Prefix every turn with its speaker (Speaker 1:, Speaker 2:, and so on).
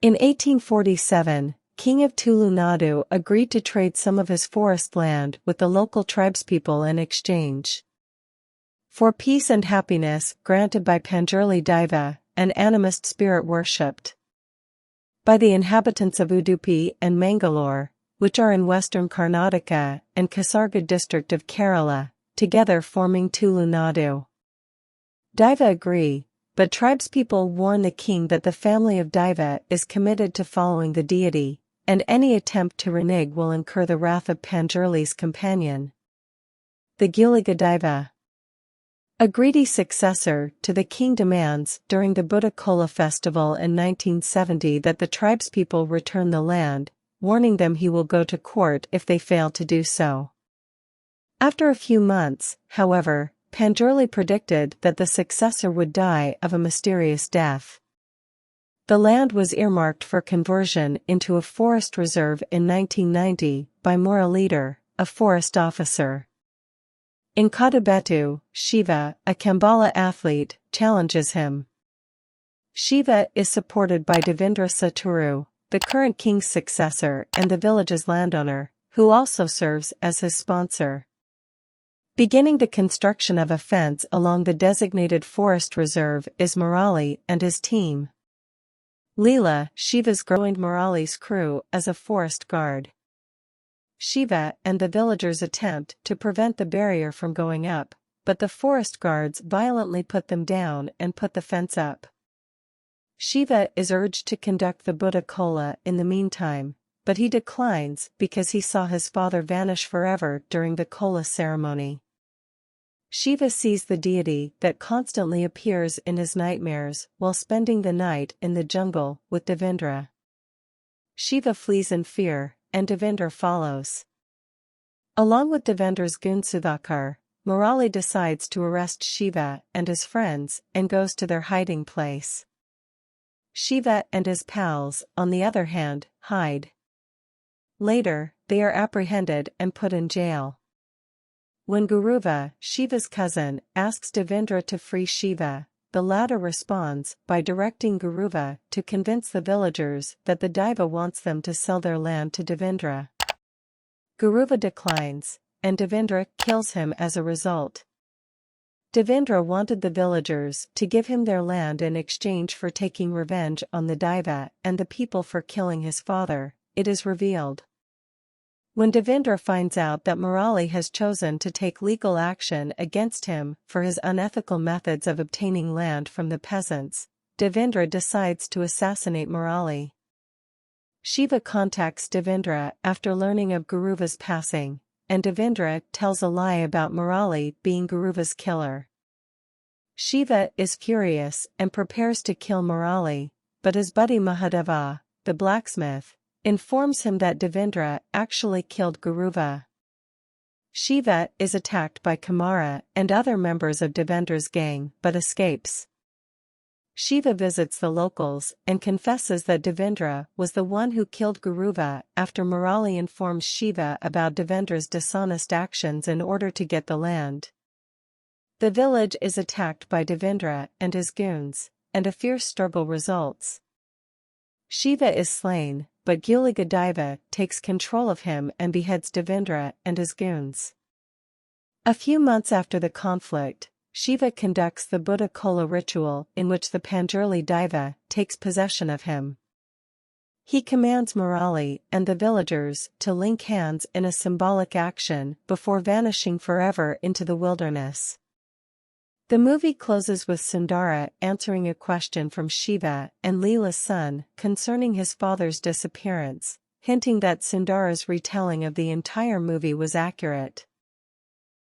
Speaker 1: In 1847, King of Tulunadu agreed to trade some of his forest land with the local tribespeople in exchange for peace and happiness granted by Panjurli Daiva, an animist spirit worshipped by the inhabitants of Udupi and Mangalore, which are in western Karnataka, and Kasaragod district of Kerala, together forming Tulunadu. Daiva agree, but tribespeople warn the king that the family of Daiva is committed to following the deity, and any attempt to renege will incur the wrath of Panjurli's companion, the Guliga Daiva. A greedy successor to the king demands during the Buddha Kola festival in 1970 that the tribespeople return the land, warning them he will go to court if they fail to do so. After a few months, however, Panjurli predicted that the successor would die of a mysterious death. The land was earmarked for conversion into a forest reserve in 1990 by Mora leader, a forest officer. In Kadabetu, Shiva, a Kambala athlete, challenges him. Shiva is supported by Devendra Saturu, the current king's successor and the village's landowner, who also serves as his sponsor. Beginning the construction of a fence along the designated forest reserve is Murali and his team. Leela, Shiva's joined Murali's crew as a forest guard. Shiva and the villagers attempt to prevent the barrier from going up, but the forest guards violently put them down and put the fence up. Shiva is urged to conduct the Buddha Kola in the meantime, but he declines because he saw his father vanish forever during the Kola ceremony. Shiva sees the deity that constantly appears in his nightmares while spending the night in the jungle with Devendra. Shiva flees in fear, and Devendra follows. Along with Devendra's goon Sudhakar, Murali decides to arrest Shiva and his friends and goes to their hiding place. Shiva and his pals, on the other hand, hide. Later, they are apprehended and put in jail. When Guruva, Shiva's cousin, asks Devendra to free Shiva, the latter responds by directing Guruva to convince the villagers that the Daiva wants them to sell their land to Devendra. Guruva declines, and Devendra kills him as a result. Devendra wanted the villagers to give him their land in exchange for taking revenge on the Daiva and the people for killing his father, it is revealed. When Devendra finds out that Murali has chosen to take legal action against him for his unethical methods of obtaining land from the peasants, Devendra decides to assassinate Murali. Shiva contacts Devendra after learning of Guruva's passing, and Devendra tells a lie about Murali being Guruva's killer. Shiva is furious and prepares to kill Murali, but his buddy Mahadeva, the blacksmith, informs him that Devendra actually killed Guruva. Shiva is attacked by Kamara and other members of Devendra's gang but escapes. Shiva visits the locals and confesses that Devendra was the one who killed Guruva after Murali informs Shiva about Devendra's dishonest actions in order to get the land. The village is attacked by Devendra and his goons, and a fierce struggle results. Shiva is slain, but Guliga Daiva takes control of him and beheads Devendra and his goons. A few months after the conflict, Shiva conducts the Buddha Kola ritual in which the Panjurli Daiva takes possession of him. He commands Murali and the villagers to link hands in a symbolic action before vanishing forever into the wilderness. The movie closes with Sundara answering a question from Shiva and Leela's son concerning his father's disappearance, hinting that Sundara's retelling of the entire movie was accurate.